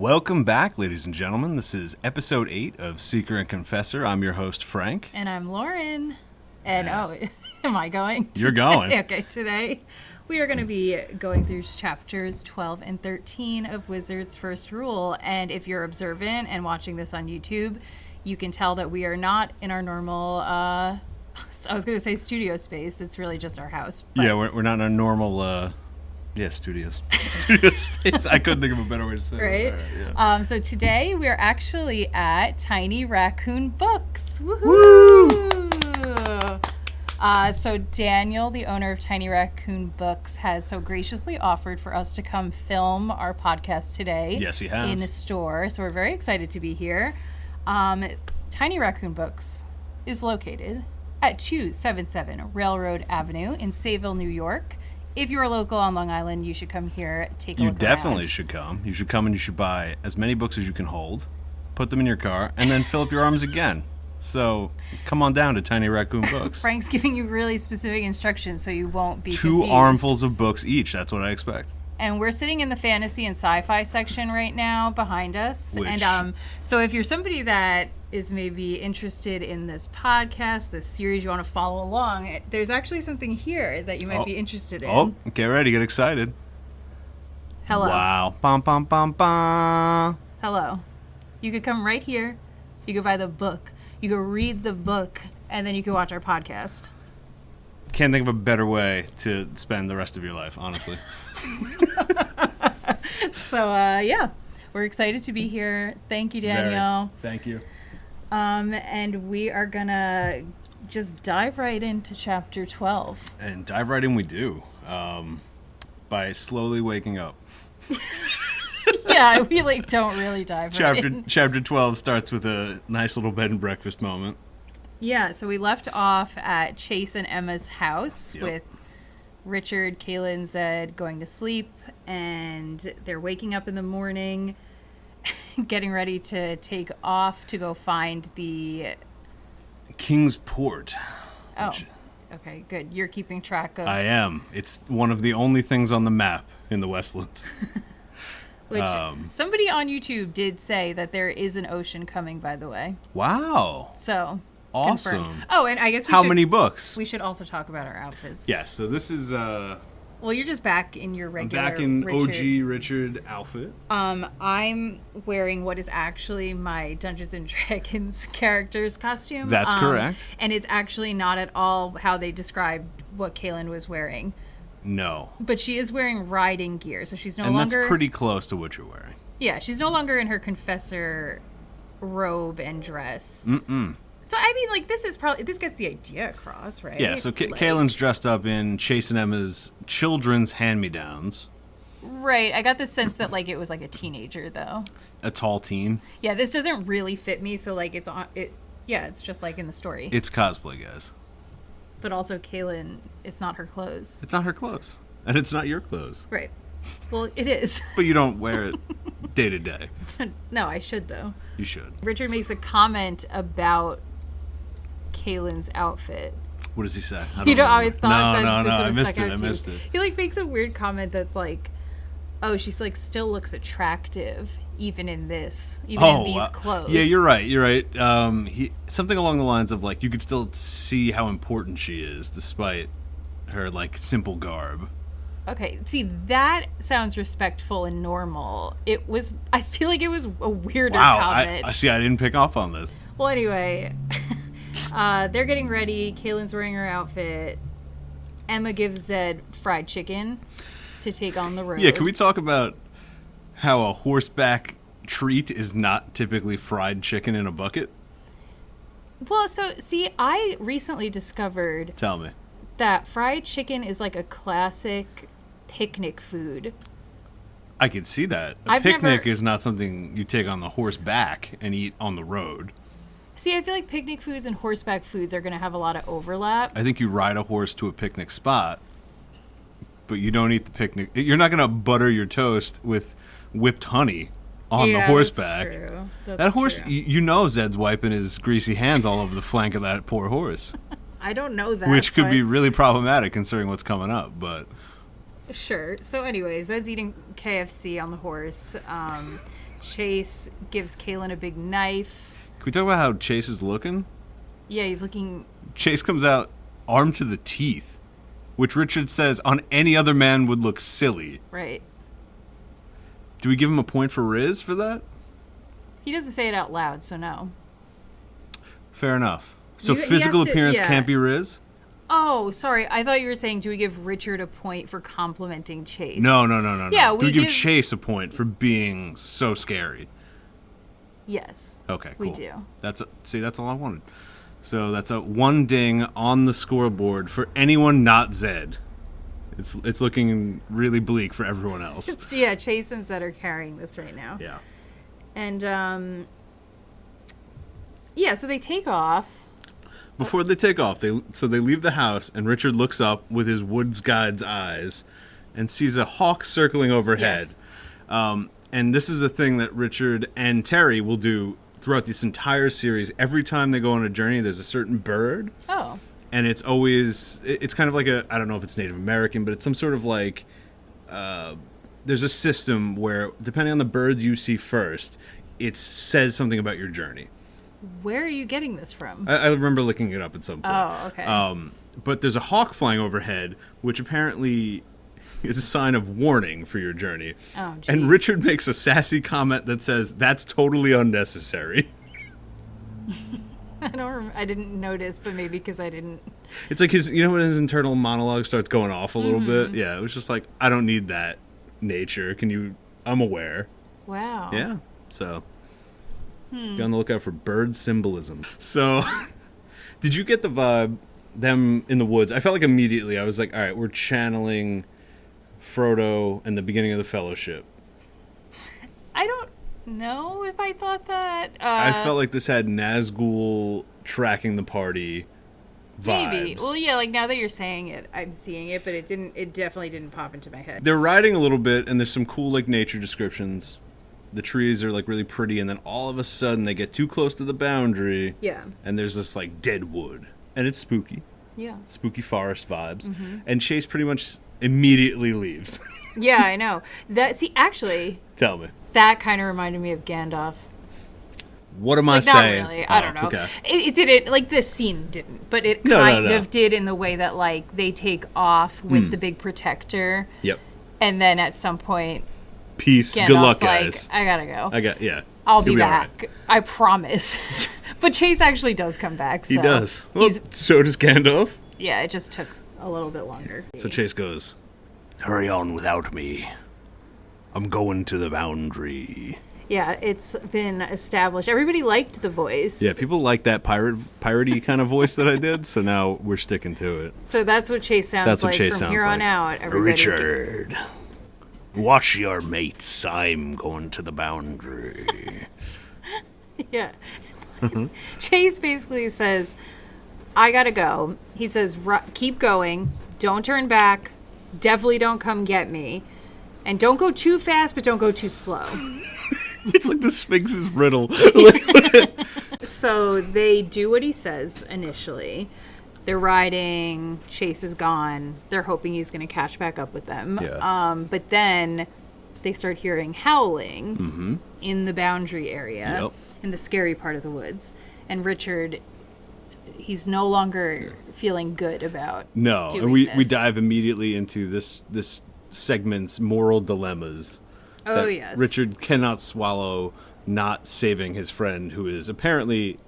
Welcome back, ladies and gentlemen. This is episode 8 of Seeker and Confessor. I'm your host, Frank. And I'm Lauren. And am I going? You're going. Okay, today we are going to be going through chapters 12 and 13 of Wizard's First Rule. And if you're observant and watching this on YouTube, you can tell that we are not in our normal, I was going to say studio space. It's really just our house. Yeah, we're not in our normal... studios. Studio space. I couldn't think of a better way to say it. Right? Yeah. So today we are actually at Tiny Raccoon Books. Woohoo! So Daniel, the owner of Tiny Raccoon Books, has so graciously offered for us to come film our podcast today. Yes, he has. In the store. So we're very excited to be here. Tiny Raccoon Books is located at 277 Railroad Avenue in Sayville, New York. If you're local on Long Island, you should come here, take a look around. You definitely should come. You should come and you should buy as many books as you can hold, put them in your car, and then fill up your arms again. So come on down to Tiny Raccoon Books. Frank's giving you really specific instructions so you won't be 2 confused. armfuls of books each. That's what I expect. And we're sitting in the fantasy and sci-fi section right now behind us. And so if you're somebody that is maybe interested in this podcast, this series, you want to follow along, there's actually something here that you might be interested in. Oh, get ready. Get excited. Hello. Wow. Bum, bum, bum, bum. Hello. You could come right here. You could buy the book. You could read the book. And then you could watch our podcast. Can't think of a better way to spend the rest of your life, honestly. So, we're excited to be here. Thank you, Daniel. Thank you. And we are going to just dive right into chapter 12. And dive right in we do, by slowly waking up. Yeah, we don't really dive right in. Chapter 12 starts with a nice little bed and breakfast moment. Yeah, so we left off at Chase and Emma's house with Richard, Kayla, and Zedd going to sleep, and they're waking up in the morning, getting ready to take off to go find the... Kingsport. Okay, good. You're keeping track of... I am. It's one of the only things on the map in the Westlands. Which somebody on YouTube did say that there is an ocean coming, by the way. Wow. So... Awesome. Confirmed. Oh, and I guess How many books? We should also talk about our outfits. Yes, so this is well, you're just back in your regular I'm back in Richard. OG Richard outfit. I'm wearing what is actually my Dungeons and Dragons character's costume. That's correct. And it's actually not at all how they described what Kaylin was wearing. No. But she is wearing riding gear, so she's no longer... And that's pretty close to what you're wearing. Yeah, she's no longer in her confessor robe and dress. Mm-mm. So, I mean, this gets the idea across, right? Yeah, so Kaylin's dressed up in Chase and Emma's children's hand-me-downs. Right, I got the sense that, it was, a teenager, though. A tall teen. Yeah, this doesn't really fit me, so, it's just like in the story. It's cosplay, guys. But also, Kaylin, it's not her clothes. It's not her clothes. And it's not your clothes. Right. Well, it is. But you don't wear it day to day. No, I should, though. You should. Richard makes a comment about Kaylin's outfit. What does he say? I missed it. He makes a weird comment that's she still looks attractive even in these clothes. Yeah, you're right. Something along the lines of you could still see how important she is despite her simple garb. Okay, see, that sounds respectful and normal. I feel like it was a weirder comment. I didn't pick up on this. Well, anyway, they're getting ready. Kaylin's wearing her outfit. Emma gives Zedd fried chicken to take on the road. Yeah, can we talk about how a horseback treat is not typically fried chicken in a bucket? Well, so, see, I recently discovered... Tell me. That fried chicken is a classic picnic food. I could see that. A picnic is not something you take on the horseback and eat on the road. See, I feel like picnic foods and horseback foods are going to have a lot of overlap. I think you ride a horse to a picnic spot, but you don't eat the picnic. You're not going to butter your toast with whipped honey on the horseback. That's true. That horse, Zedd's wiping his greasy hands all over the flank of that poor horse. I don't know that. Which could be really problematic considering what's coming up, but... Sure. So anyways, Zedd's eating KFC on the horse. Chase gives Kaylin a big knife. Can we talk about how Chase is looking? Yeah, he's looking... Chase comes out armed to the teeth, which Richard says on any other man would look silly. Right. Do we give him a point for Riz for that? He doesn't say it out loud, so no. Fair enough. So He physical has to- appearance yeah. can't be Riz? Oh, sorry. I thought you were saying, do we give Richard a point for complimenting Chase? No. Yeah, Do we we give give- Chase a point for being so scary? Yes. Okay, cool. We do. That's all I wanted. So that's a 1 ding on the scoreboard for anyone not Zedd. It's looking really bleak for everyone else. Yeah, Chase and Zedd are carrying this right now. Yeah. And, yeah, so they take off. Before they take off, they leave the house, and Richard looks up with his woods guide's eyes and sees a hawk circling overhead. Yes. And this is a thing that Richard and Terry will do throughout this entire series. Every time they go on a journey, there's a certain bird. Oh. And it's kind of like I don't know if it's Native American, but it's some sort of like, there's a system where depending on the bird you see first, it says something about your journey. Where are you getting this from? I remember looking it up at some point. Oh, okay. But there's a hawk flying overhead, which apparently is a sign of warning for your journey. Oh, geez. And Richard makes a sassy comment that says, "That's totally unnecessary." I didn't notice, but maybe because I didn't. It's like when his internal monologue starts going off a little bit? Yeah, it was just like, I don't need that nature. I'm aware. Wow. Yeah, so be on the lookout for bird symbolism. So, did you get the vibe, them in the woods? I felt like immediately, I was like, all right, we're channeling Frodo and the beginning of the Fellowship. I don't know if I thought that. I felt like this had Nazgul tracking the party vibes. Maybe. Well, yeah, like now that you're saying it, I'm seeing it, but it definitely didn't pop into my head. They're riding a little bit, and there's some cool, like, nature descriptions. The trees are, like, really pretty, and then all of a sudden they get too close to the boundary. Yeah. And there's this, like, dead wood. And it's spooky. Yeah. Spooky forest vibes. And Chase pretty much immediately leaves. Yeah, I know. Actually, Tell me. that kind of reminded me of Gandalf. What am I Like, saying? not really. I don't know. Okay. It didn't, like, this scene didn't, but it No. kind of did in the way that, like, they take off with the big protector. Yep. And then at some point, Peace. Gandalf's Good luck, like, guys. I gotta go. Yeah. I'll You'll be all back. right. I promise. But Chase actually does come back. So He does. Well, so does Gandalf. Yeah, it just took a little bit longer. So Chase goes, "Hurry on without me. I'm going to the boundary." Yeah, it's been established. Everybody liked the voice. Yeah, people like that piratey kind of voice that I did, so now we're sticking to it. So that's what Chase sounds That's what like Chase from sounds here on like. out. Everybody Richard, watch your mates. I'm going to the boundary. Yeah. Chase basically says, I gotta go. He says, keep going. Don't turn back. Definitely don't come get me. And don't go too fast, but don't go too slow. It's like the Sphinx's riddle. So they do what he says initially. They're riding. Chase is gone. They're hoping he's going to catch back up with them. Yeah. But then they start hearing howling in the boundary area, Yep. in the scary part of the woods. And Richard, he's no longer feeling good about No, doing and we this. dive immediately into this segment's moral dilemmas. Oh, that yes. Richard cannot swallow not saving his friend, who is apparently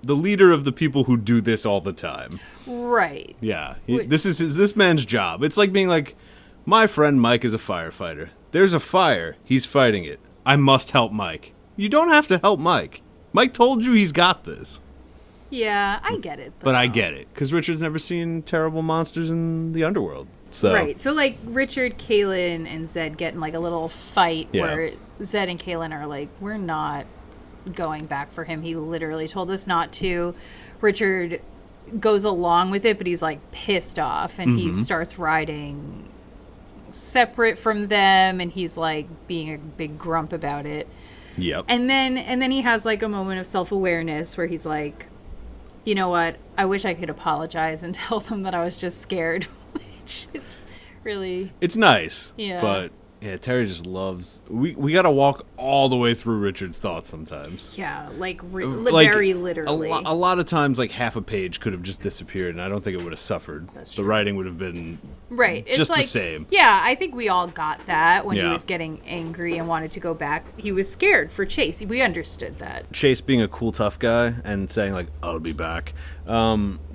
the leader of the people who do this all the time. Right. Yeah, Wait. this is this man's job. It's like being like, my friend Mike is a firefighter. There's a fire. He's fighting it. I must help Mike. You don't have to help Mike. Mike told you he's got this. Yeah, I get it. But I though. get it, because Richard's never seen terrible monsters in the underworld. So. Right. So, like, Richard, Kaylin, and Zedd get in, like, a little fight Yeah. where Zedd and Kaylin are like, we're not going back for him. He literally told us not to. Richard goes along with it, but he's, like, pissed off, and he starts riding separate from them, and he's, like, being a big grump about it. Yep. And then he has, like, a moment of self-awareness where he's like, you know what? I wish I could apologize and tell them that I was just scared. Which is really... It's nice. Yeah. But Yeah, Terry just loves... We got to walk all the way through Richard's thoughts sometimes. Yeah, very literally. A lot of times, like, half a page could have just disappeared, and I don't think it would have suffered. That's true. The writing would have been it's just like, the same. Yeah, I think we all got that when he Yeah. was getting angry and wanted to go back. He was scared for Chase. We understood that. Chase being a cool, tough guy and saying, like, I'll be back.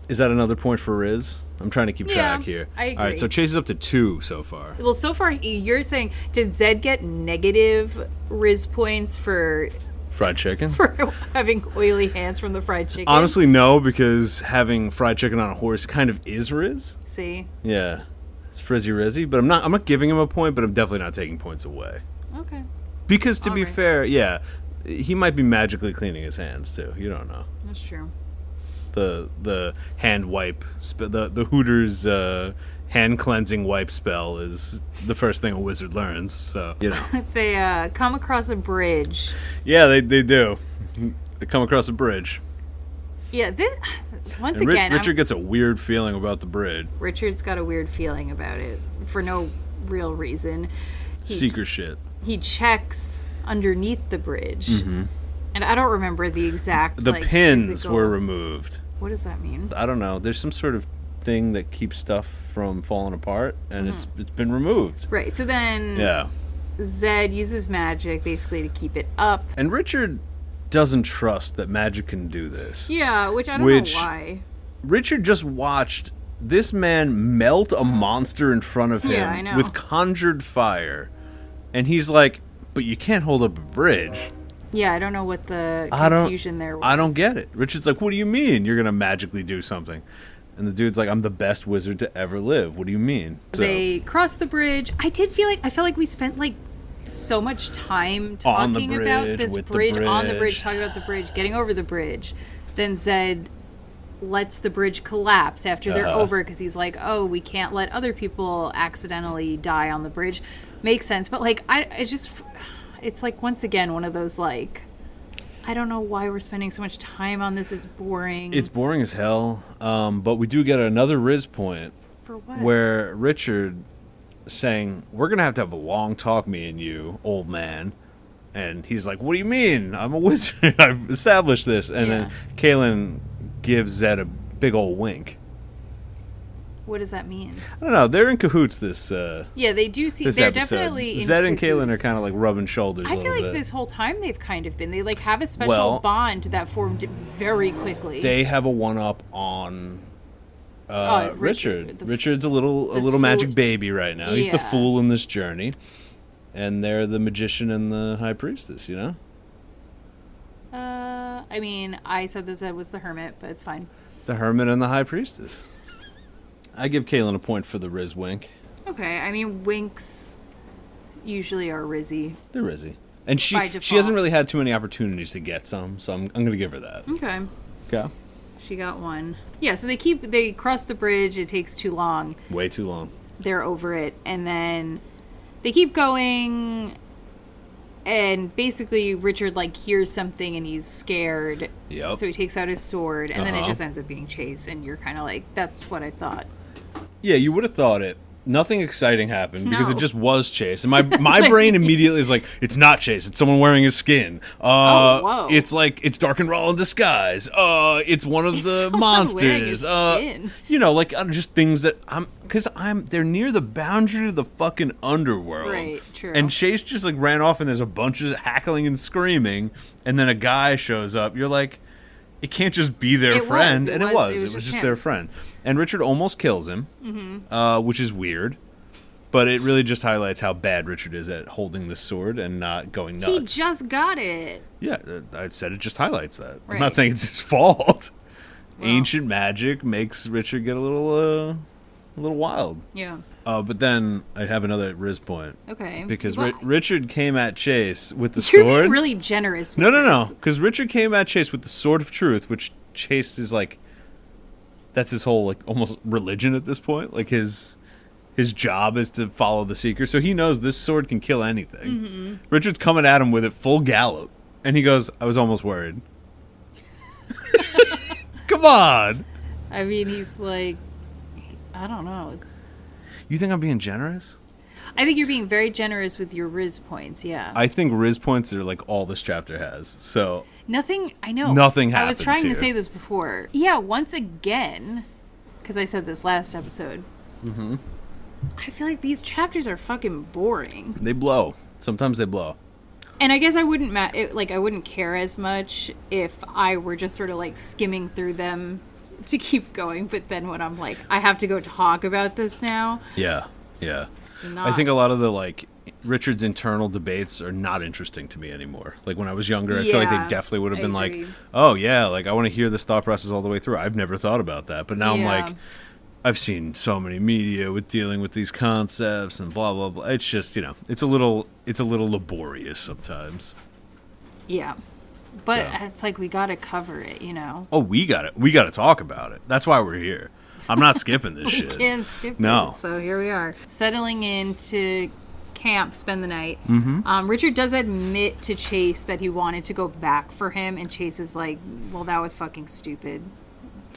Is that another point for Riz? I'm trying to keep track here. I agree. All right, so Chase is up to 2 so far. Well, so far, you're saying, did Zedd get negative Riz points for Fried chicken? for having oily hands from the fried chicken? Honestly, no, because having fried chicken on a horse kind of is Riz. See? Yeah. It's frizzy rizzy, but I'm not giving him a point, but I'm definitely not taking points away. Okay. Because to be right. fair, yeah, he might be magically cleaning his hands too. You don't know. That's true. The hand wipe, the Hooters hand cleansing wipe spell is the first thing a wizard learns. So you know They come across a bridge. Yeah, they do. They come across a bridge. Yeah, once And again, Richard gets a weird feeling about the bridge. Richard's got a weird feeling about it for no real reason. Seeker shit. He checks underneath the bridge, and I don't remember the exact. The pins physical... were removed. What does that mean? I don't know. There's some sort of thing that keeps stuff from falling apart, and it's been removed. Right. So then, Zedd uses magic basically to keep it up. And Richard doesn't trust that magic can do this. Yeah, which I don't know why. Richard just watched this man melt a monster in front of him I know. with conjured fire, and he's like, "But you can't hold up a bridge." Yeah, I don't know what the confusion there was. I don't get it. Richard's like, "What do you mean you're gonna magically do something?" And the dude's like, "I'm the best wizard to ever live. What do you mean?" So, they cross the bridge. I felt like we spent like so much time talking about this bridge, on the bridge, talking about the bridge, getting over the bridge. Then Zedd lets the bridge collapse after they're over because he's like, "Oh, we can't let other people accidentally die on the bridge." Makes sense, but like it's like once again one of those like, I don't know why we're spending so much time on this. It's boring. It's boring as hell. But we do get another Riz point. For what? Where Richard saying, "We're gonna have to have a long talk, me and you, old man." And he's like, "What do you mean? I'm a wizard. I've established this." And then Kaylin gives Zedd a big old wink. What does that mean? I don't know. They're in cahoots this yeah, they do see. this They're episode. definitely in Zedd and cahoots. Kaylin are kind of like rubbing shoulders a I little feel like bit. this whole time they've kind of been. They like have a special bond that formed very quickly. They have a one-up on Richard. Richard. Richard's a little magic baby right now. He's the Yeah. fool in this journey. And they're the magician and the high priestess, you know? I mean, I said that Zedd was the hermit, but it's fine. The hermit and the high priestess. I give Kaylin a point for the Riz wink. Okay, I mean, winks usually are Rizzy. They're Rizzy. And she By default. hasn't really had too many opportunities to get some, so I'm going to give her that. Okay. Okay. She got one. Yeah, so they cross the bridge. It takes too long. Way too long. They're over it. And then they keep going. And basically, Richard, like, hears something and he's scared. Yep. So he takes out his sword. And then it just ends up being Chase. And you're kind of like, that's what I thought. Yeah, you would have thought it. Nothing exciting happened because No. it just was Chase. And my brain immediately is like, it's not Chase. It's someone wearing his skin. Whoa. It's like, it's Dark and Raw in disguise. It's one of the someone monsters. wearing his skin. You know, like just things that they're near the boundary of the fucking underworld. Right, true. And Chase just like ran off and there's a bunch of hackling and screaming. And then a guy shows up. You're like, it can't just be their friend. And it was just him. their friend. And Richard almost kills him, which is weird. But it really just highlights how bad Richard is at holding the sword and not going nuts. He just got it. Yeah, I said it just highlights that. I'm Right. not saying it's his fault. Well. Ancient magic makes Richard get a little wild. Yeah. But then I have another Riz point. Okay. Because Well, Richard came at Chase with the you're sword. being really generous with No. this. Because Richard came at Chase with the sword of truth, which Chase is like, that's his whole like almost religion at this point. Like his job is to follow the seeker, so he knows this sword can kill anything. Mm-hmm. Richard's coming at him with it full gallop, and he goes, "I was almost worried." Come on. I mean, he's like, I don't know. You think I'm being generous? I think you're being very generous with your Riz points, yeah. I think Riz points are like all this chapter has. So Nothing, I know. Nothing happens I was trying here. to say this before. Yeah, once again, because I said this last episode, I feel like these chapters are fucking boring. They blow. Sometimes they blow. And I guess I wouldn't I wouldn't care as much if I were just sort of like skimming through them to keep going. But then when I'm like, I have to go talk about this now. Yeah. So I think a lot of the like Richard's internal debates are not interesting to me anymore. Like when I was younger, I feel like they definitely would have been like, oh yeah, like I want to hear this thought process all the way through. I've never thought about that. But now I'm like, I've seen so many media with dealing with these concepts and blah blah blah. It's just, you know, it's a little laborious sometimes. Yeah. But it's like we got to cover it, you know. Oh, we got to talk about it. That's why we're here. I'm not skipping this shit. We can't skip it. So here we are. Settling into camp, spend the night. Richard does admit to Chase that he wanted to go back for him, and Chase is like, well, that was fucking stupid.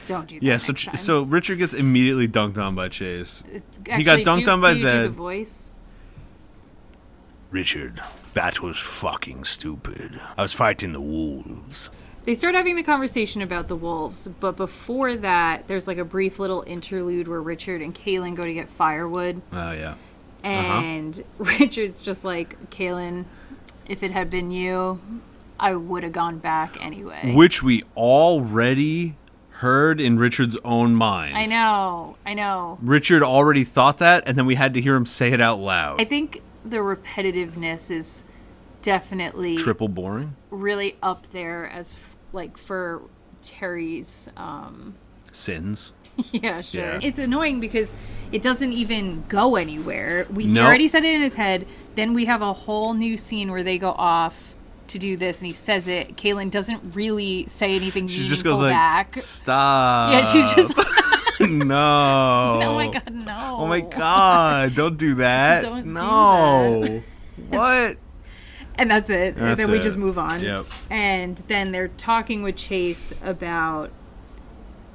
Don't do that. Yeah, so Richard gets immediately dunked on by Chase. Actually, he got dunked on by Zedd. Do the voice? Richard, that was fucking stupid. I was fighting the wolves. They start having the conversation about the wolves, but before that, there's like a brief little interlude where Richard and Kaylin go to get firewood. Oh, yeah. And Richard's just like, Kaylin, if it had been you, I would have gone back anyway. Which we already heard in Richard's own mind. I know. Richard already thought that, and then we had to hear him say it out loud. I think the repetitiveness is definitely triple boring. Really up there as like for Terry's sins. Yeah, sure. Yeah. It's annoying because it doesn't even go anywhere. He already said it in his head. Then we have a whole new scene where they go off to do this, and he says it. Kaylin doesn't really say anything meaningful just goes back. Like, stop. Yeah, she just... No. Oh my god, no. Oh my god, don't do that. Don't do that. What? And that's it. And then we just move on. Yep. And then they're talking with Chase about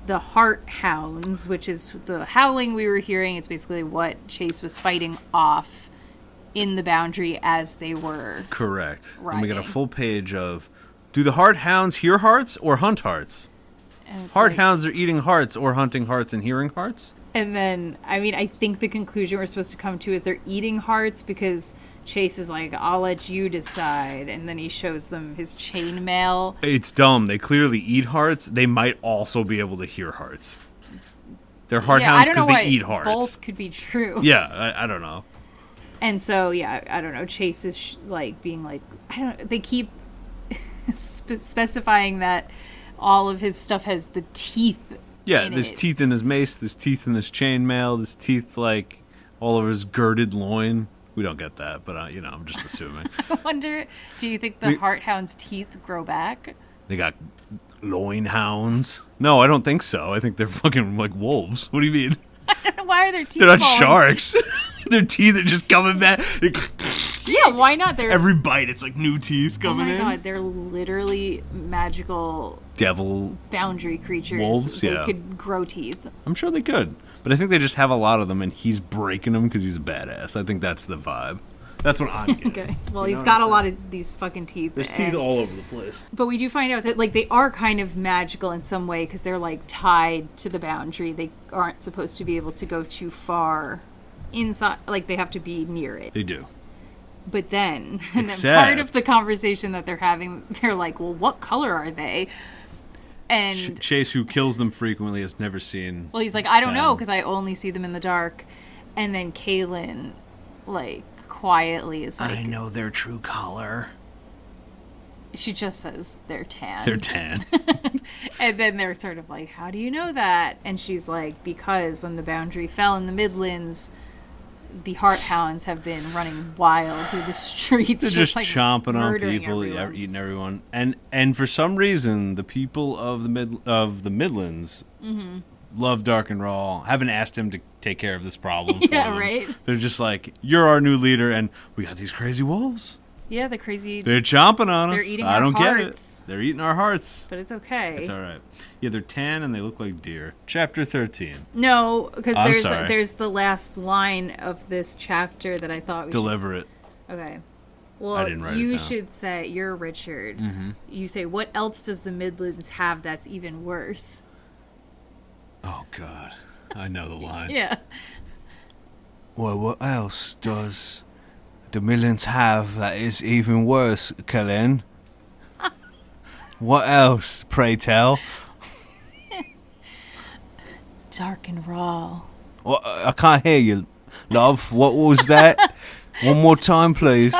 the hounds, which is the howling we were hearing. It's basically what Chase was fighting off in the boundary as they were. Correct. Riding. And we got a full page of, do the hounds hear hearts or hunt hearts? Hounds are eating hearts or hunting hearts and hearing hearts? And then, I mean, I think the conclusion we're supposed to come to is they're eating hearts because Chase is like, I'll let you decide. And then he shows them his chainmail. It's dumb. They clearly eat hearts. They might also be able to hear hearts. They're hounds because they eat hearts. Both could be true. Yeah, I don't know. And so, yeah, I don't know. Chase is like being like, I don't know. They keep specifying that all of his stuff has the teeth. Yeah, there's teeth in his mace. There's teeth in his chainmail. There's teeth like all over his girded loin. We don't get that, but I'm just assuming. I wonder, do you think the hound's teeth grow back? They got loin hounds. No, I don't think so. I think they're fucking like wolves. What do you mean? I don't know. Why are their teeth? They're not sharks. Their teeth are just coming back. Yeah, why not? Every bite, it's like new teeth coming in. Oh my god, they're literally magical devil boundary creatures. Wolves, they could grow teeth. I'm sure they could, but I think they just have a lot of them, and he's breaking them because he's a badass. I think that's the vibe. That's what I'm getting. Okay. Well, he's got a lot of these fucking teeth. There's teeth all over the place. But we do find out that like they are kind of magical in some way because they're like tied to the boundary. They aren't supposed to be able to go too far inside. Like they have to be near it. They do. But then part of the conversation that they're having, they're like, well, what color are they? And Chase, who kills them frequently, has never seen. Well, he's like, I don't know because I only see them in the dark. And then Kaylin, like, quietly is like, I know their true color. She just says they're tan. They're tan. And then they're sort of like, how do you know that? And she's like, because when the boundary fell in the Midlands, the hounds have been running wild through the streets. They're just like chomping on people, eating everyone. And for some reason, the people of the Midlands love Dark and Raw. Haven't asked him to take care of this problem for them. Right. They're just like, you're our new leader, and we got these crazy wolves. Yeah, the crazy. They're chomping on us. They're eating I our don't hearts. get it. They're eating our hearts. But it's okay. It's all right. Yeah, they're tan and they look like deer. Chapter 13. No, because sorry. there's the last line of this chapter that I thought we Deliver it. Okay. Well, I didn't write it you down. should say, you're Richard. Mm-hmm. You say, what else does the Midlands have that's even worse? Oh, God. I know the line. Yeah. Well, what else does the Midlands have that is even worse, Kellen? What else, pray tell? Dark and raw. Well, I can't hear you, love. What was that? One more time, please.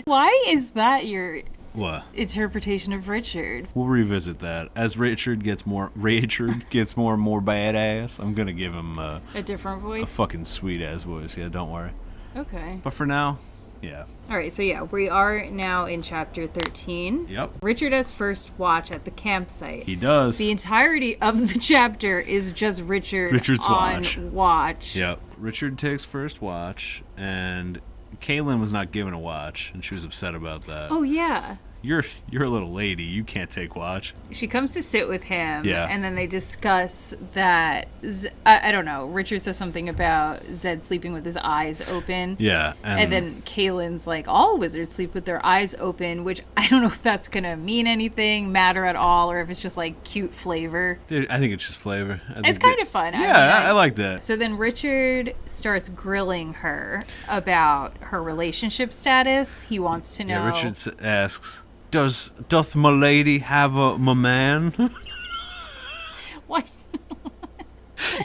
Why is that your What? interpretation of Richard? We'll revisit that. As Richard gets more and more badass, I'm going to give him A different voice? a fucking sweet-ass voice. Yeah, don't worry. Okay. But for now, yeah. All right, so yeah, we are now in chapter 13. Yep. Richard has first watch at the campsite. He does. The entirety of the chapter is just Richard's on watch. Yep. Richard takes first watch, and Kaylin was not given a watch, and she was upset about that. Oh, yeah. You're a little lady. You can't take watch. She comes to sit with him, Yeah. and then they discuss that, I don't know, Richard says something about Zedd sleeping with his eyes open. Yeah. And then Kaylin's like, all wizards sleep with their eyes open, which I don't know if that's going to mean anything, matter at all, or if it's just like cute flavor. I think it's just flavor. It's kind of fun. Yeah, I like that. So then Richard starts grilling her about her relationship status. He wants to know. Yeah, Richard asks, doth my lady have my man? What?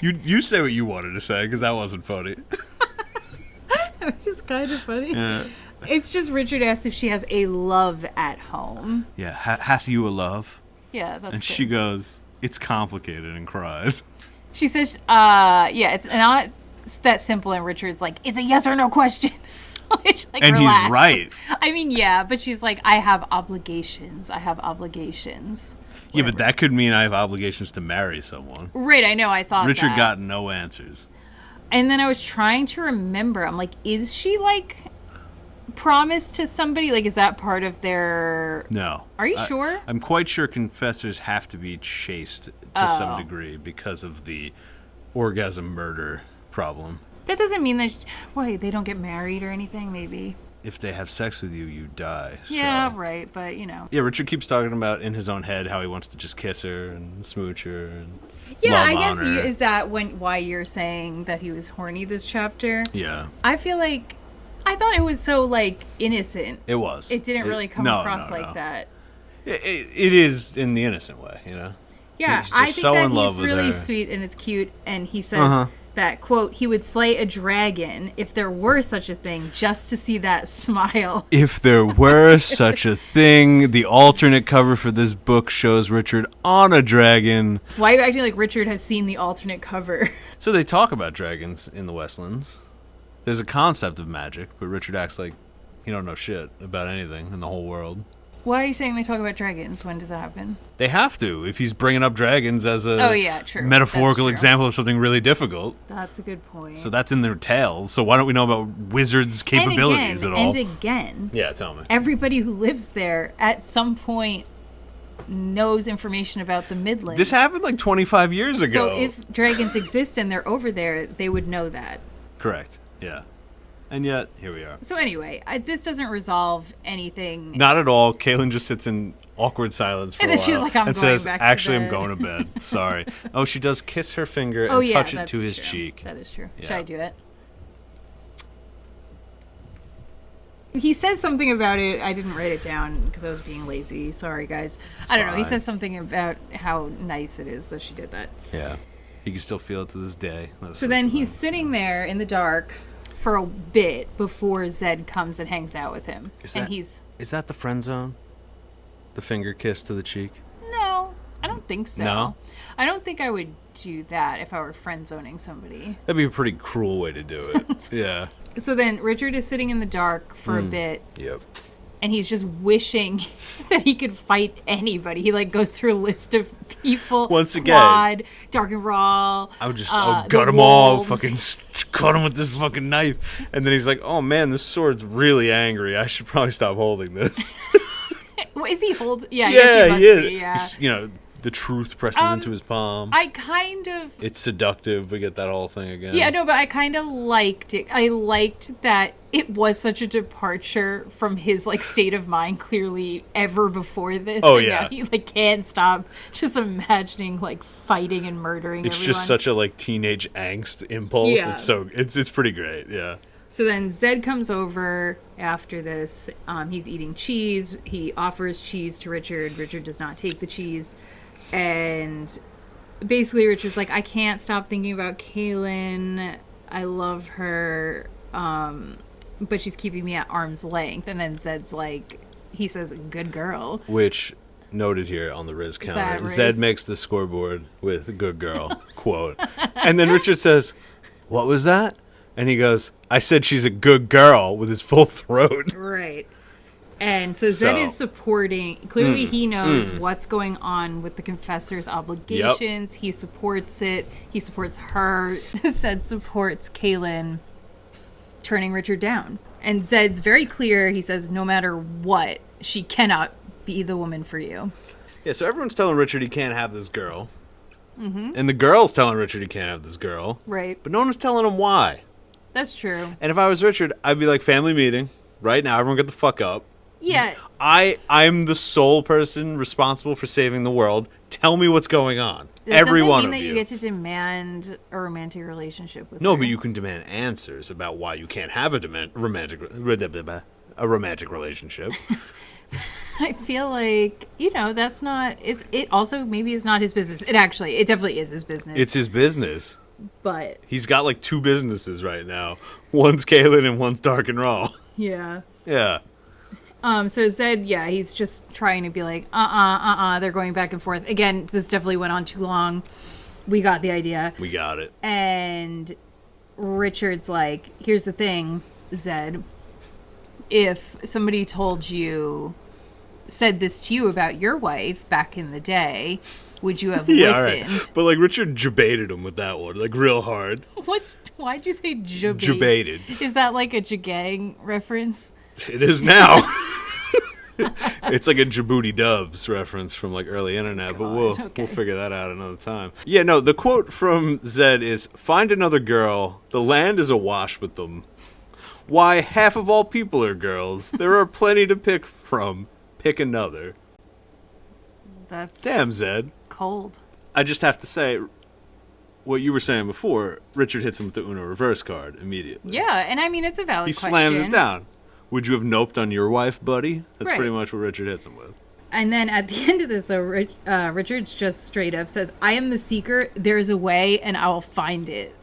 You say what you wanted to say, because that wasn't funny. It was kind of funny. Yeah. It's just Richard asks if she has a love at home. Yeah, hath you a love? Yeah, that's And good. she goes, it's complicated, and cries. She says, yeah, it's not that simple. And Richard's like, it's a yes or no question. Which, like, And relax. he's right. I mean, yeah, but she's like, I have obligations. Yeah, but that could mean I have obligations to marry someone. Right, I know, I thought Richard that. got no answers. And then I was trying to remember. I'm like, is she, like, promised to somebody? Like, is that part of their... No. Are you sure? I'm quite sure confessors have to be chaste to Oh. some degree because of the orgasm murder problem. That doesn't mean that... Wait, they don't get married or anything, maybe? If they have sex with you, you die. Yeah, so. right, but, you know. Yeah, Richard keeps talking about in his own head how he wants to just kiss her and smooch her and Yeah, love I on guess her. is that why you're saying that he was horny this chapter? Yeah, I feel like... I thought it was so, like, innocent. it was. It didn't really come across like that. It is in the innocent way, you know? Yeah, He's just I think so that in love he's with really her. sweet and it's cute, and he says that, quote, he would slay a dragon if there were such a thing just to see that smile. If there were such a thing, the alternate cover for this book shows Richard on a dragon. Why are you acting like Richard has seen the alternate cover? So they talk about dragons in the Westlands. There's a concept of magic, but Richard acts like he don't know shit about anything in the whole world. Why are you saying they talk about dragons? When does that happen? They have to, if he's bringing up dragons as a Oh, yeah, true. metaphorical That's true. example of something really difficult. That's a good point. So that's in their tales. So why don't we know about wizards' capabilities at all? And again, Yeah, tell me. everybody who lives there at some point knows information about the Midlands. This happened like 25 years ago. So if dragons exist and they're over there, they would know that. Correct. Yeah. And yet, here we are. So anyway, this doesn't resolve anything. Not at all. Kaylin just sits in awkward silence for And a then while she's like, "I'm and going says, back to actually, I'm bed." going to bed. Sorry. Oh, she does kiss her finger Oh and yeah, touch it that's to his true. cheek. That is true. Yeah. Should I do it? He says something about it. I didn't write it down because I was being lazy. Sorry, guys. I don't know. He fine. says something about how nice it is that she did that. Yeah. He can still feel it to this day. That's So what's then in he's there. sitting there in the dark for a bit before Zedd comes and hangs out with him. Is that the friend zone? The finger kiss to the cheek? No, I don't think so. No? I don't think I would do that if I were friend zoning somebody. That'd be a pretty cruel way to do it. Yeah. So then Richard is sitting in the dark for a bit, Yep. and he's just wishing that he could fight anybody. He like goes through a list of people. Once again, Quad, Dark and Raw. I would just the gut them all, wolves. fucking cut them with this fucking knife. And then he's like, oh man, this sword's really angry. I should probably stop holding this. What is he holding? Yeah, I Yeah, guess he must he is. be, yeah. He's, you know, the truth presses into his palm. I kind of... It's seductive. We get that whole thing again. Yeah, no, but I kind of liked it. I liked that it was such a departure from his, like, state of mind clearly ever before this. Oh, and yeah. now he, like, can't stop just imagining, like, fighting and murdering It's everyone. just such a, like, teenage angst impulse. Yeah. It's pretty great, yeah. So then Zedd comes over after this. He's eating cheese. He offers cheese to Richard. Richard does not take the cheese. And basically Richard's like, I can't stop thinking about Kaylin. I love her. But she's keeping me at arm's length. And then Zedd's like, he says, good girl. Which, noted here on the Riz counter, that Riz? Zedd makes the scoreboard with good girl, quote. And then Richard says, what was that? And he goes, I said she's a good girl, with his full throat. Right. And so Zedd is supporting, clearly he knows what's going on with the confessor's obligations. Yep. He supports it. He supports her. Zedd supports Kaylin turning Richard down. And Zedd's very clear. He says, no matter what, she cannot be the woman for you. Yeah, so everyone's telling Richard he can't have this girl. Mm-hmm. And the girl's telling Richard he can't have this girl. Right. But no one was telling him why. That's true. And if I was Richard, I'd be like, family meeting. Right now, everyone get the fuck up. Yeah. I'm the sole person responsible for saving the world. Tell me what's going on. Every one doesn't mean of that you. you get to demand a romantic relationship with her. No, but you can demand answers about why you can't have a romantic relationship. I feel like, that's not, it also maybe is not his business. It definitely is his business. It's his business. But he's got like 2 businesses right now. One's Kaylin and one's Dark and Raw. Yeah. Yeah. So Zedd, he's just trying to be like, they're going back and forth. Again, this definitely went on too long. We got the idea. We got it. And Richard's like, here's the thing, Zedd. If somebody said this to you about your wife back in the day, would you have listened? Right. But like Richard jebaited him with that one, like real hard. Why'd you say jebaited? Jebaited. Is that like a Jagang reference? It is now. It's like a Djibouti Dubs reference from like early internet, but we'll figure that out another time. Yeah, no, the quote from Zedd is, find another girl, the land is awash with them. Why, half of all people are girls. There are plenty to pick from. Pick another. That's damn, Zedd. Cold. I just have to say, what you were saying before, Richard hits him with the Uno reverse card immediately. Yeah, and I mean, it's a valid question. He slams it down. Would you have noped on your wife, buddy? That's right. Pretty much what Richard hits him with. And then at the end of this, Richard's just straight up says, I am the seeker, there's a way, and I will find it.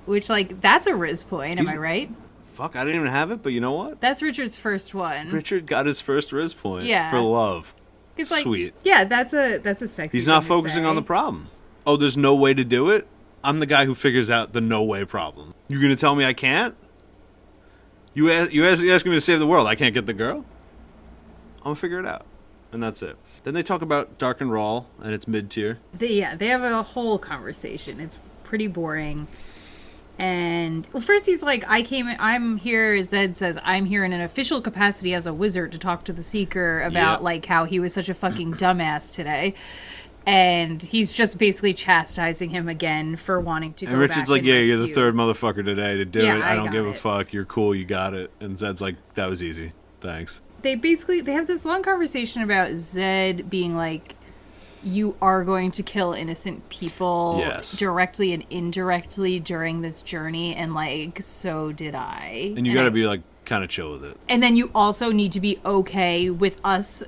Which, like, that's a Riz point, am I right? Fuck, I didn't even have it, but you know what? That's Richard's first one. Richard got his first Riz point. Yeah. For love. It's like, sweet. Yeah, that's a sexy He's not thing to focusing say. on the problem. Oh, there's no way to do it? I'm the guy who figures out the no way problem. You gonna tell me I can't? You asking me to save the world. I can't get the girl? I'm gonna figure it out. And that's it. Then they talk about Dark and Raw, and it's mid-tier. They have a whole conversation. It's pretty boring. And, well, first he's like, I'm here, Zedd says, I'm here in an official capacity as a wizard to talk to the Seeker about, like, how he was such a fucking dumbass today. And he's just basically chastising him again for wanting to go back. And Richard's like, yeah, you're the third motherfucker today to do it. I don't give a it. fuck. You're cool. You got it. And Zedd's like, that was easy. Thanks. They have this long conversation about Zedd being like, you are going to kill innocent people directly and indirectly during this journey. And like, so did I. And you got to be like, kind of chill with it. And then you also need to be okay with us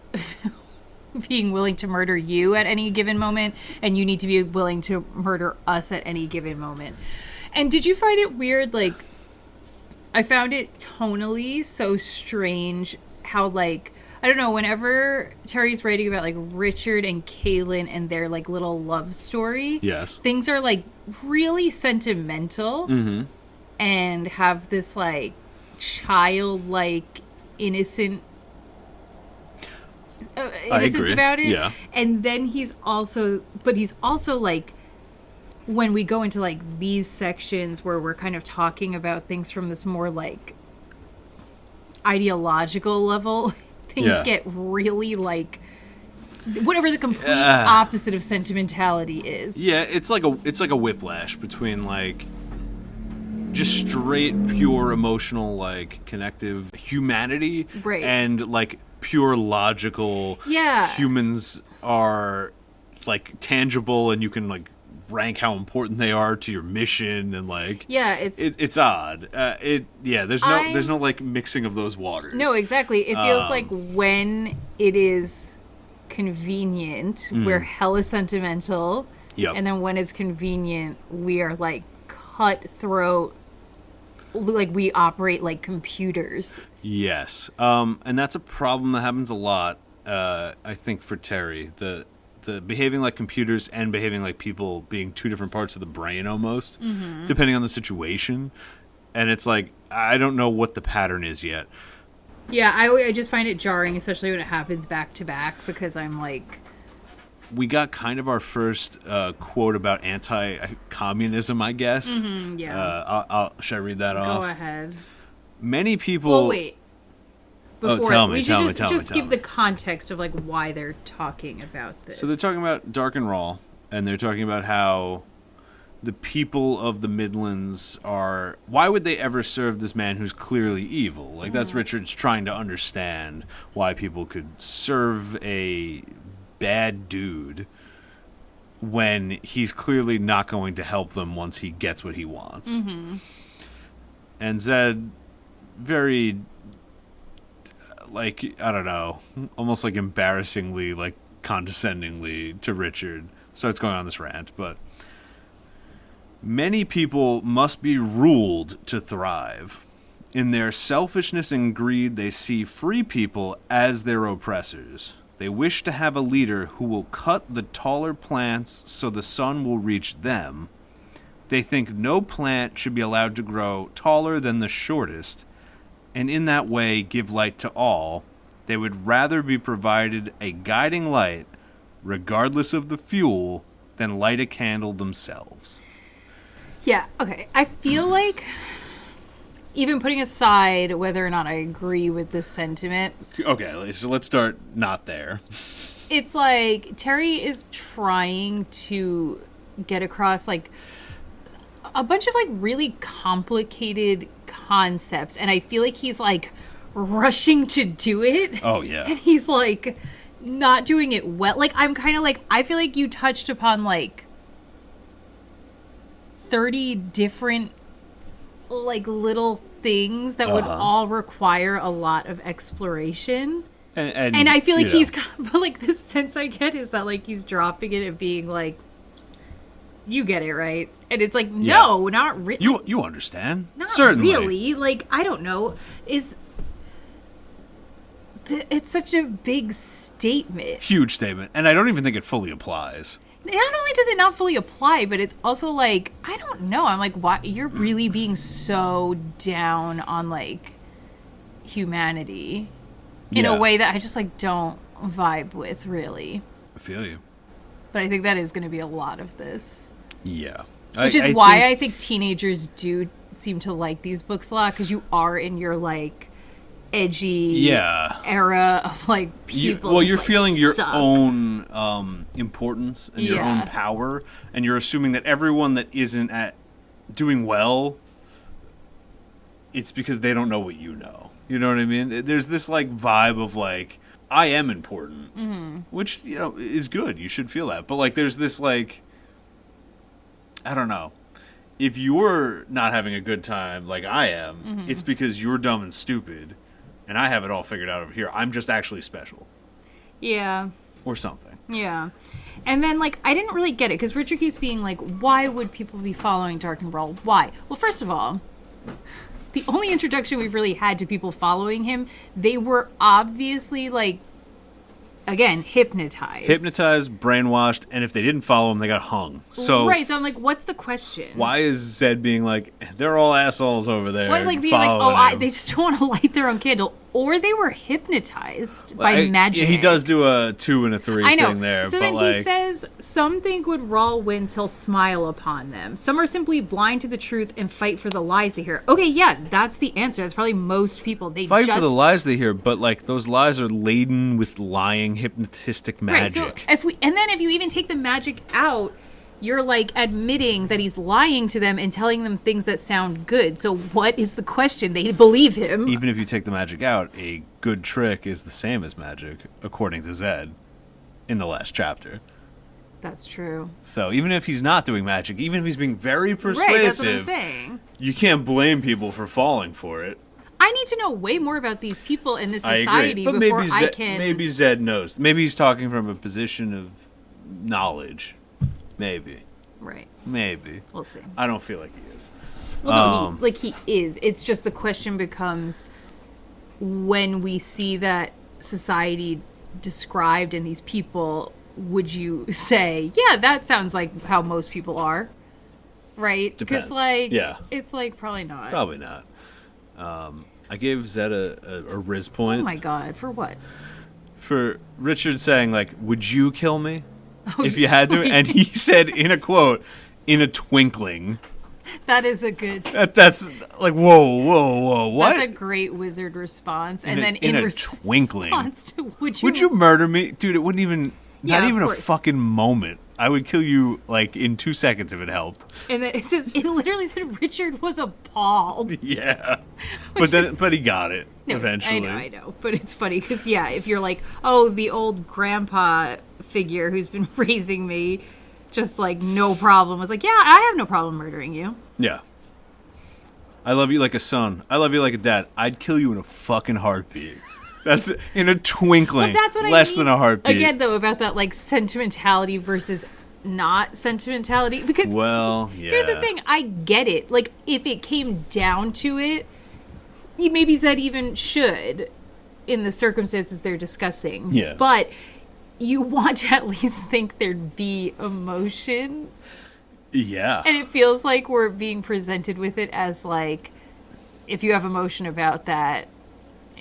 being willing to murder you at any given moment, and you need to be willing to murder us at any given moment. And did you find it weird? Like, I found it tonally so strange how, like, I don't know, whenever Terry's writing about, like, Richard and Kaylin and their, like, little love story, things are, like, really sentimental and have this, like, childlike, innocent innocence about it. Yeah. And then he's also like, when we go into like these sections where we're kind of talking about things from this more like ideological level, things get really like whatever the complete opposite of sentimentality is. Yeah, it's like a whiplash between like just straight pure emotional like connective humanity and like pure logical humans are like tangible and you can like rank how important they are to your mission and like it's odd. There's no like mixing of those waters. No, exactly. It feels like when it is convenient, we're hella sentimental. Yep. And then when it's convenient, we are like cutthroat, like we operate like computers. Yes. And that's a problem that happens a lot, I think, for Terry. The behaving like computers and behaving like people being two different parts of the brain almost, depending on the situation. And it's like, I don't know what the pattern is yet. Yeah, I just find it jarring, especially when it happens back to back, because I'm like... We got kind of our first quote about anti-communism, I guess. Mm-hmm, yeah. Should I read that off? Go ahead. Many people... Well, wait. Before, tell me. We should just give the context of like why they're talking about this. So they're talking about Dark and Raw, and they're talking about how the people of the Midlands are... Why would they ever serve this man who's clearly evil? Like, that's Richard's trying to understand why people could serve a bad dude when he's clearly not going to help them once he gets what he wants. Mm-hmm. And Zedd, very... like, I don't know, almost like embarrassingly, like condescendingly to Richard, starts going on this rant, but many people must be ruled to thrive. In their selfishness and greed, they see free people as their oppressors. They wish to have a leader who will cut the taller plants so the sun will reach them. They think no plant should be allowed to grow taller than the shortest, and in that way give light to all. They would rather be provided a guiding light, regardless of the fuel, than light a candle themselves. Yeah, okay. I feel like, even putting aside whether or not I agree with this sentiment... Okay, so let's start not there. It's like, Terry is trying to get across, like, a bunch of, like, really complicated concepts, and I feel like he's like rushing to do it. Oh yeah. And he's like not doing it well. Like, I'm kind of like, I feel like you touched upon like 30 different like little things that would all require a lot of exploration. And I feel like he's, but like the sense I get is that like he's dropping it and being like, you get it, right? And it's like, no, not really. You understand? Not certainly. Really. Like, I don't know. It's such a big statement. Huge statement. And I don't even think it fully applies. Not only does it not fully apply, but it's also like, I don't know. I'm like, why? You're really being so down on, like, humanity in a way that I just, like, don't vibe with, really. I feel you. But I think that is going to be a lot of this. Yeah. Which is why I think teenagers do seem to like these books a lot, because you are in your, like, edgy era of, like, people. You're like, feeling your suck. own importance and your own power, and you're assuming that everyone that isn't at doing well, it's because they don't know what you know. You know what I mean? There's this, like, vibe of, like, I am important, which, you know, is good. You should feel that. But, like, there's this, like, I don't know. If you're not having a good time like I am, it's because you're dumb and stupid, and I have it all figured out over here. I'm just actually special. Yeah. Or something. Yeah. And then, like, I didn't really get it, because Richard keeps being like, why would people be following Dark and Brawl? Why? Well, first of all, the only introduction we've really had to people following him, they were obviously, like, again, hypnotized, brainwashed, and if they didn't follow him, they got hung. So right, so I'm like, what's the question? Why is Zedd being like, they're all assholes over there? Why, like, being like, they just don't want to light their own candle, or they were hypnotized by magic. He does do a 2 and a 3 I know. thing there. So but then he says, some think when Rawl wins, he'll smile upon them. Some are simply blind to the truth and fight for the lies they hear. Okay, yeah, that's the answer. That's probably most people. They fight for the lies they hear, but like those lies are laden with lying, hypnotistic magic. Right, so if you even take the magic out, you're like admitting that he's lying to them and telling them things that sound good. So what is the question? They believe him. Even if you take the magic out, a good trick is the same as magic, according to Zedd, in the last chapter. That's true. So even if he's not doing magic, even if he's being very persuasive, right, that's what I'm saying. You can't blame people for falling for it. I need to know way more about these people in this society I agree. But before maybe I can... Maybe Zedd knows. Maybe he's talking from a position of knowledge. Maybe. Right. Maybe. We'll see. I don't feel like he is. Well, no, he is. It's just the question becomes, when we see that society described in these people, would you say, yeah, that sounds like how most people are? Right? Depends. Because, yeah. It's like, probably not. Probably not. I gave Zedd a Riz point. Oh my god, for what? For Richard saying, like, would you kill me? If you had to, and he said in a quote, in a twinkling. That is a good. That's like whoa, what? That's a great wizard response, and then in a twinkling. To, would you murder me, dude? It wouldn't even, yeah, not even a fucking moment. I would kill you like in 2 seconds if it helped. And then it literally said Richard was appalled. Yeah, but he got it eventually. I know, but it's funny because if you're like, oh, the old grandpa figure who's been raising me, just like no problem, was like, yeah, I have no problem murdering you. Yeah. I love you like a son. I love you like a dad. I'd kill you in a fucking heartbeat. That's in a twinkling. But that's what less I mean. Than a heartbeat. Again, though, about that like sentimentality versus not sentimentality, because here's the thing, I get it. Like, if it came down to it, maybe Zedd even should, in the circumstances they're discussing. Yeah. But you want to at least think there'd be emotion. Yeah. And it feels like we're being presented with it as like, if you have emotion about that,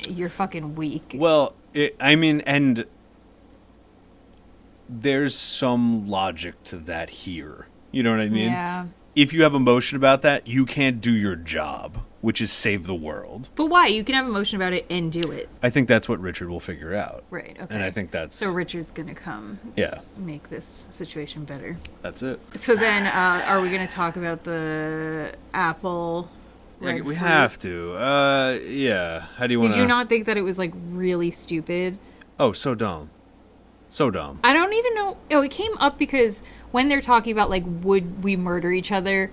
you're fucking weak. Well, and there's some logic to that here. You know what I mean? Yeah. If you have emotion about that, you can't do your job, which is save the world. But why? You can have emotion about it and do it. I think that's what Richard will figure out. Right, okay. And I think that's... So Richard's going to come make this situation better. That's it. So then, are we going to talk about the apple? Yeah, we have to. Yeah. How do you want to... Did you not think that it was, like, really stupid? Oh, so dumb. So dumb. I don't even know... Oh, it came up because when they're talking about, like, would we murder each other...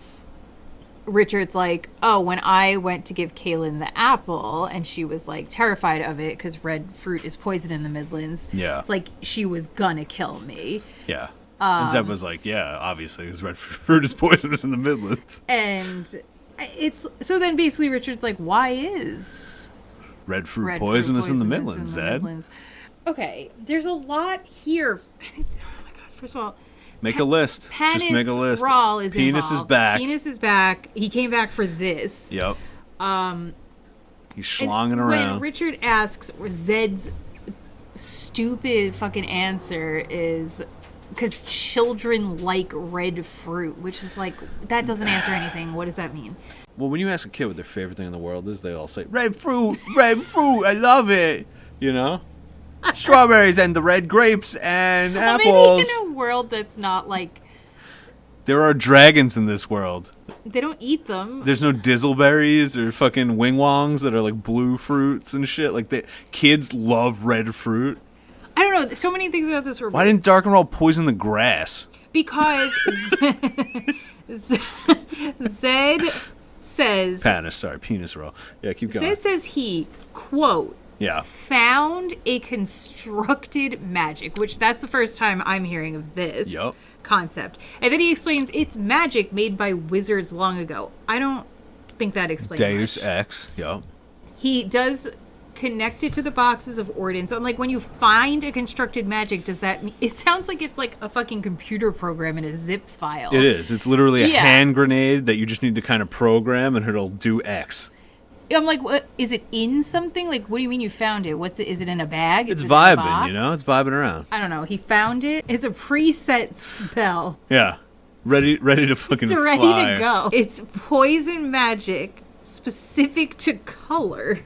Richard's like, oh, when I went to give Kaylin the apple and she was like terrified of it because red fruit is poison in the Midlands. Yeah. Like, she was gonna kill me. Yeah. And Zedd was like, yeah, obviously, because red fruit is poisonous in the Midlands. And it's, so then basically Richard's like, why is red fruit poisonous in the Midlands, Zedd? Okay, there's a lot here. Oh my god, first of all, make a list. Just make a list. Rawl is Penis involved. is back. Penis is back. He came back for this. Yep. He's schlonging around. When Richard asks, Zedd's stupid fucking answer is because children like red fruit, which is like, that doesn't answer anything. What does that mean? Well, when you ask a kid what their favorite thing in the world is, they all say, red fruit, I love it. You know? Strawberries and the red grapes and apples. Maybe in a world that's not like... There are dragons in this world. They don't eat them. There's no dizzleberries or fucking wing-wongs that are like blue fruits and shit. Like, kids love red fruit. I don't know. So many things about this were... Why didn't Dark and Roll poison the grass? Because Zedd says... Penis roll. Yeah, keep going. Zedd says he, quote... Yeah. Found a constructed magic, which that's the first time I'm hearing of this concept. And then he explains it's magic made by wizards long ago. I don't think that explains Deus much. Ex, He does connect it to the boxes of Ordin. So I'm like, when you find a constructed magic, does that mean... It sounds like it's like a fucking computer program in a zip file. It is. It's literally a hand grenade that you just need to kind of program and it'll do X. I'm like, what is it in something? Like, what do you mean you found it? What's it? Is it in a bag? It's Is it in a vibing, box? you know? It's vibing around. I don't know. He found it. It's a preset spell. Yeah. Ready to fucking It's ready fly. to go. It's poison magic specific to color.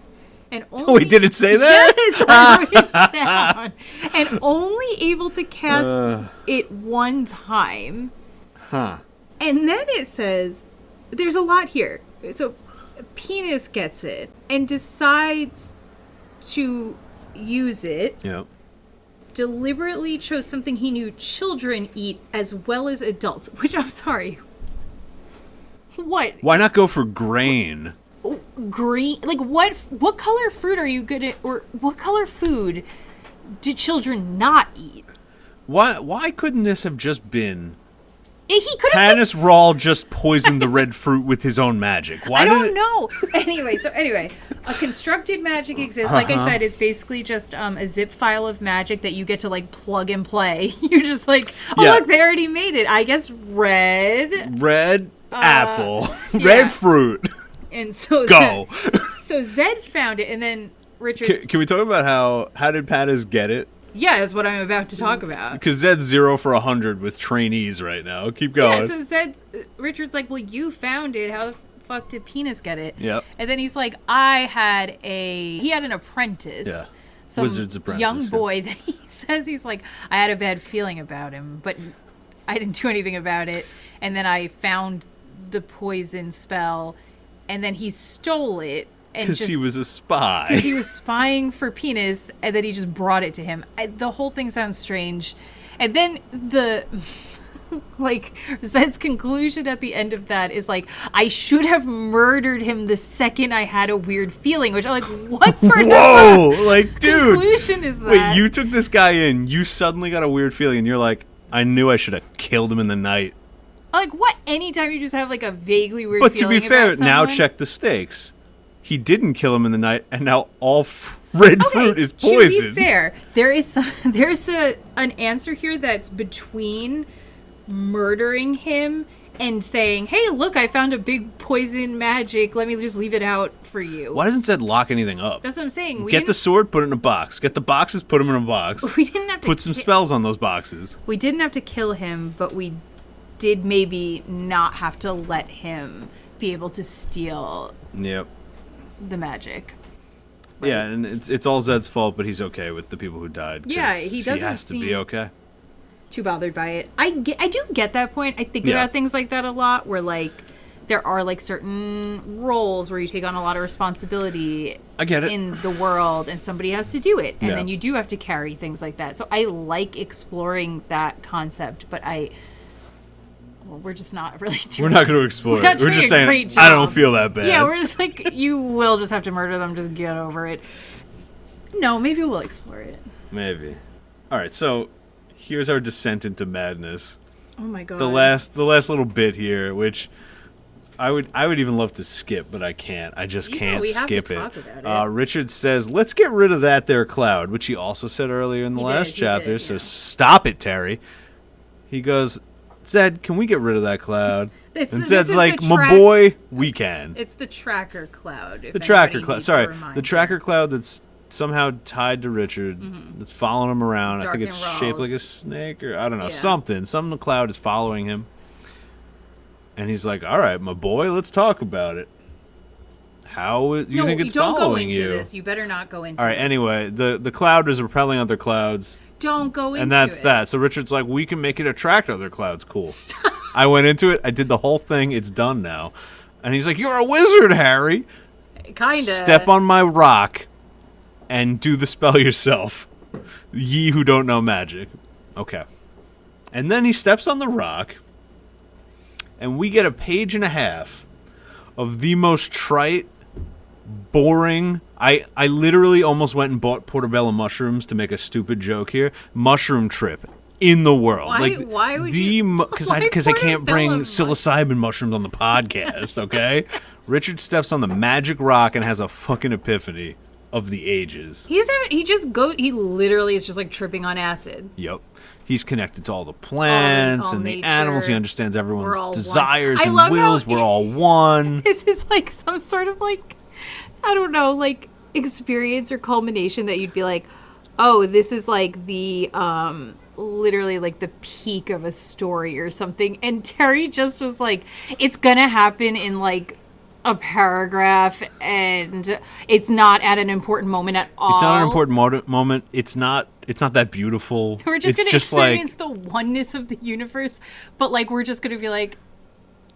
And only, Wait, did it say that? Yes, I wrote it down. And only able to cast it one time. Huh. And then it says, there's a lot here. So, Penis gets it and decides to use it. Yep. Deliberately chose something he knew children eat as well as adults. Which, I'm sorry. What? Why not go for grain? Green? Like, what color fruit are you good at? Or what color food do children not eat? Why couldn't this have just been... He could have... Hannes Rahl just poisoned the red fruit with his own magic. Why I did don't it... know. Anyway, a constructed magic exists. Like I said, it's basically just a zip file of magic that you get to, like, plug and play. You're just like, oh, Yeah. look, they already made it. I guess red. Apple. yeah. Red fruit. And so... Go. So Zedd found it, and then Richard... Can we talk about how did Pattis get it? Yeah, that's what I'm about to talk about. Because Zedd's 0 for 100 with trainees right now. Keep going. Yeah, so Zedd... Richard's like, well, you found it. How the fuck did Penis get it? Yep. And then he's like, he had an apprentice. Yeah. Some Wizard's apprentice, young yeah. boy that he says he's like, I had a bad feeling about him, but I didn't do anything about it. And then I found the poison spell, and then he stole it. Because he was a Because spy. he was spying for Penis, and then he just brought it to him. The whole thing sounds strange. And then Zedd's conclusion at the end of that is like, I should have murdered him the second I had a weird feeling, which I'm like, what sort Whoa! of Like, dude. conclusion is that? Wait, you took this guy in. You suddenly got a weird feeling, and you're like, I knew I should have killed him in the night. Like, what? Anytime you just have, like, a vaguely weird But to feeling be fair, about now someone? check the stakes. He didn't kill him in the night, and now all red fruit is poison. To be fair, there's an answer here that's between murdering him and saying, hey, look, I found a big poison magic. Let me just leave it out for you. Why doesn't Zedd lock anything up? That's what I'm saying. Get the sword, put it in a box. Get the boxes, put them in a box. We didn't have to Put some spells on those boxes. We didn't have to kill him, but we did maybe not have to let him be able to steal Yep. the magic. Yeah, and it's all Zedd's fault, but he's okay with the people who died. 'cause Yeah, he doesn't He has to seem- be okay. Too bothered by it. I do get that point. I think Yeah. about things like that a lot, where like there are like certain roles where you take on a lot of responsibility I get it. in the world, and somebody has to do it, and Yeah. then you do have to carry things like that. So I like exploring that concept, but we're just not really doing We're not going to explore not it. We're doing just a saying, great I don't job. feel that bad. Yeah, we're just like, you will just have to murder them, just get over it. No, maybe we'll explore it. Maybe. All right, so here's our descent into madness. Oh my god. The last little bit here, which I would even love to skip, but I can't. I just Yeah, can't we have to skip talk it. about it. Richard says, "Let's get rid of that there cloud," which he also said earlier in the last he chapter. did, So yeah. stop it, Terry. He goes, "Zedd, can we get rid of that cloud?" This and is Zedd's the like, "My track- boy, we can." It's the tracker cloud. if The tracker anybody cloud. needs a Sorry, reminder. the tracker cloud that's somehow tied to Richard. That's following him around. I think Dark it's and shaped like a Rawls. snake, or I don't know, Yeah. something. Some cloud is following him. And he's like, "All right, my boy, let's talk about it. How do you think it's don't go following into you?" this. You better not go into All right. this. Anyway, the cloud is repelling other clouds, Don't go into and that's it. that. So Richard's like, "We can make it attract other clouds." Cool. I went into it. I did the whole thing. It's done now. And he's like, "You're a wizard, Harry. Kinda. Step on my rock and do the spell yourself. Ye who don't know magic." Okay. And then he steps on the rock, and we get a page and a half of the most trite, boring... I literally almost went and bought portobello mushrooms to make a stupid joke here. Mushroom trip in the world. Why would you- Because why I can't bring portobello psilocybin mushrooms on the podcast, okay? Richard steps on the magic rock and has a fucking epiphany of the ages. He literally is just like tripping on acid. Yep. He's connected to all the plants all and the nature. animals. He understands We're everyone's all one. desires I and love how- wills. We're all one. This is like some sort of like I don't know, like, experience or culmination that you'd be like, oh, this is like the literally like the peak of a story or something. And Terry just was like, it's gonna happen in like a paragraph, and it's not at an important moment at all. It's not an important moment. It's not that beautiful. We're just it's gonna experience like, the oneness of the universe, but like we're just gonna be like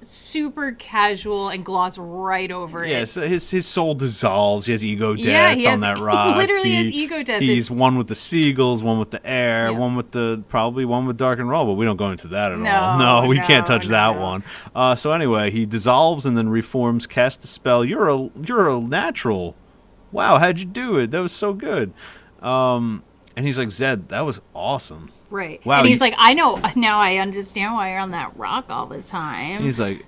super casual and gloss right over it. Yeah, so his soul dissolves. He has ego death Yeah, on that rock. He literally has ego death. He's one with the seagulls, one with the air, Yep. probably one with dark and raw, but we don't go into that at all. No, we can't touch that one. So anyway, he dissolves and then reforms, casts a spell. You're a natural. Wow, how'd you do it? That was so good. And he's like, Zedd, that was awesome. Right. Wow, and he's like, I know, now I understand why you're on that rock all the time. He's like,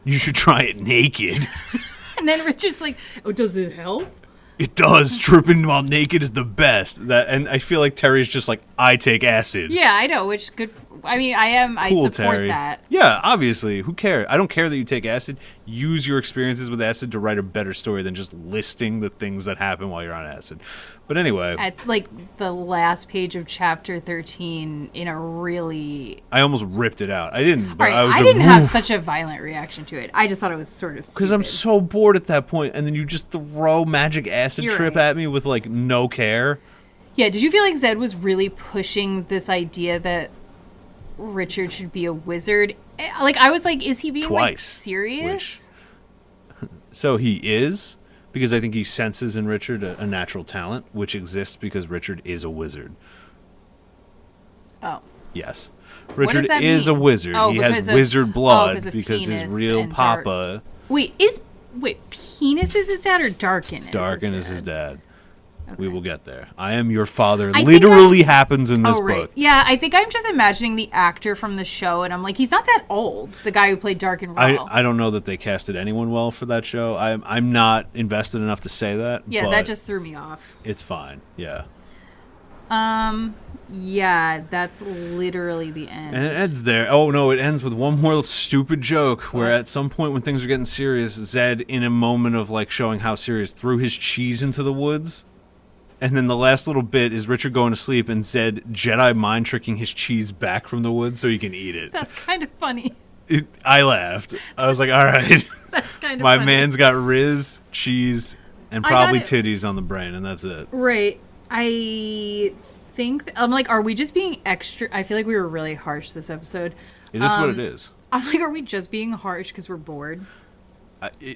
you should try it naked. And then Richard's like, oh, does it help? It does. Tripping while naked is the best. And I feel like Terry's just like, I take acid. Yeah, I know, which good. I mean, I Cool, support Terry. that. Yeah, obviously. Who cares? I don't care that you take acid. Use your experiences with acid to write a better story than just listing the things that happen while you're on acid. But anyway. At like the last page of chapter 13 in a really... I almost ripped it out. I didn't. But Right, I was I like, didn't have "Oof." such a violent reaction to it. I just thought it was sort of stupid. Because I'm so bored at that point, and then you just throw magic acid You're trip right. at me with like no care. Yeah, did you feel like Zedd was really pushing this idea that Richard should be a wizard? Like, I was like, is he being like Twice. serious? So he is, because I think he senses in Richard a natural talent, which exists because Richard is a wizard. Oh. Yes. does Richard that is a mean? wizard. Oh, he has because of- wizard blood because of because his penis real and papa, Wait, Penis is his dad or Darken is Darken, his is his dad? dad. We will get there. I am your father. I think Literally happens in this Oh, right. book. Yeah, I think I'm just imagining the actor from the show, and I'm like, he's not that old, the guy who played Darken Raw. I don't know that they casted anyone well for that show. I'm not invested enough to say that. Yeah, but that just threw me off. it's fine. Yeah. Yeah, that's literally the end. And it ends there. Oh, no, it ends with one more stupid joke where at some point when things are getting serious, Zedd, in a moment of like showing how serious, threw his cheese into the woods. And then the last little bit is Richard going to sleep and Zedd Jedi mind tricking his cheese back from the woods so he can eat it. That's kind of funny. I laughed. I was like, all right. That's kind of My funny. man's got Riz, cheese, and I probably got it. titties on the brain, and that's it. Right. I think... I'm like, are we just being extra... I feel like we were really harsh this episode. It is what it is. I'm like, are we just being harsh because we're bored?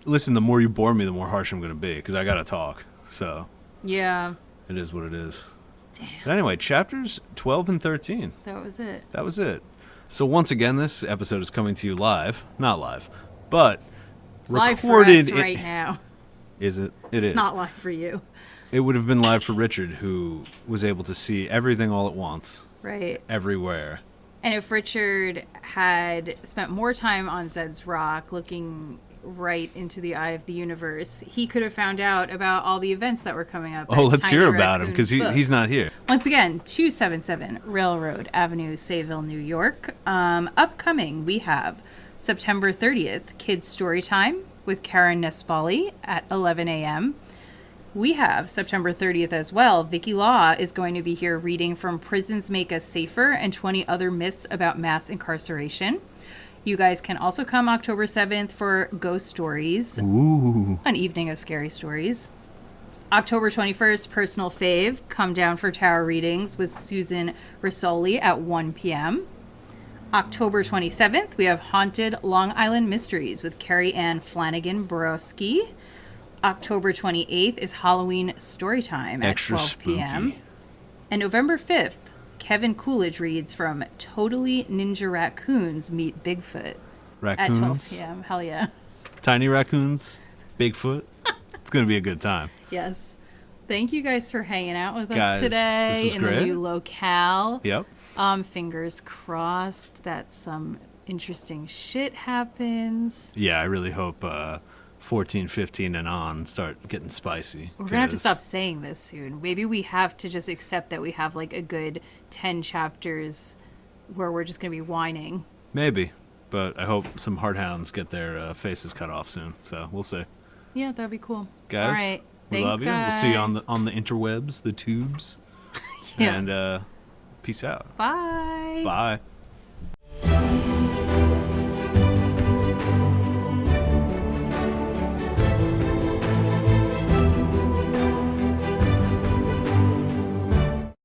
Listen, the more you bore me, the more harsh I'm going to be, because I got to talk. So... Yeah. It is what it is. Damn. But anyway, chapters 12 and 13. That was it. That was it. So once again, this episode is coming to you live. Not live, but It's live for recorded. us right now. Is it? It is. It's not live for you. It would have been live for Richard, who was able to see everything all at once, Right. everywhere. And if Richard had spent more time on Zedd's rock looking right into the eye of the universe, he could have found out about all the events that were coming up. Oh, at let's Tiny hear about him, Raccoon's because he's books. not here. Once again, 277 Railroad Avenue, Sayville, New York. Upcoming, we have September 30th, Kids Story Time with Karen Nespoli at 11 a.m. We have September 30th as well. Vicky Law is going to be here reading from Prisons Make Us Safer and 20 Other Myths About Mass Incarceration. You guys can also come October 7th for Ghost Stories, Ooh. an evening of scary stories. October 21st, Personal Fave, come down for tarot readings with Susan Risoli at 1 p.m. October 27th, we have Haunted Long Island Mysteries with Carrie Ann Flanagan-Borowski. October 28th is Halloween Storytime at Extra 12 p.m. spooky. And November 5th, Kevin Coolidge reads from Totally Ninja Raccoons Meet Bigfoot Raccoons. at 12 p.m. Hell yeah. Tiny raccoons. Bigfoot. It's going to be a good time. Yes. Thank you guys for hanging out with Guys, us this today was in the great. new locale. Yep. Fingers crossed that some interesting shit happens. Yeah, I really hope 14, 15, and on start getting spicy. We're gonna have to 'cause- stop saying this soon. Maybe we have to just accept that we have like a good 10 chapters where we're just gonna be whining. Maybe, but I hope some hard hounds get their faces cut off soon. So we'll see. Yeah, that'd be cool. Guys, All right. we Thanks, love you. guys. We'll see you on the interwebs, the tubes. Yeah. And peace out. Bye. Bye.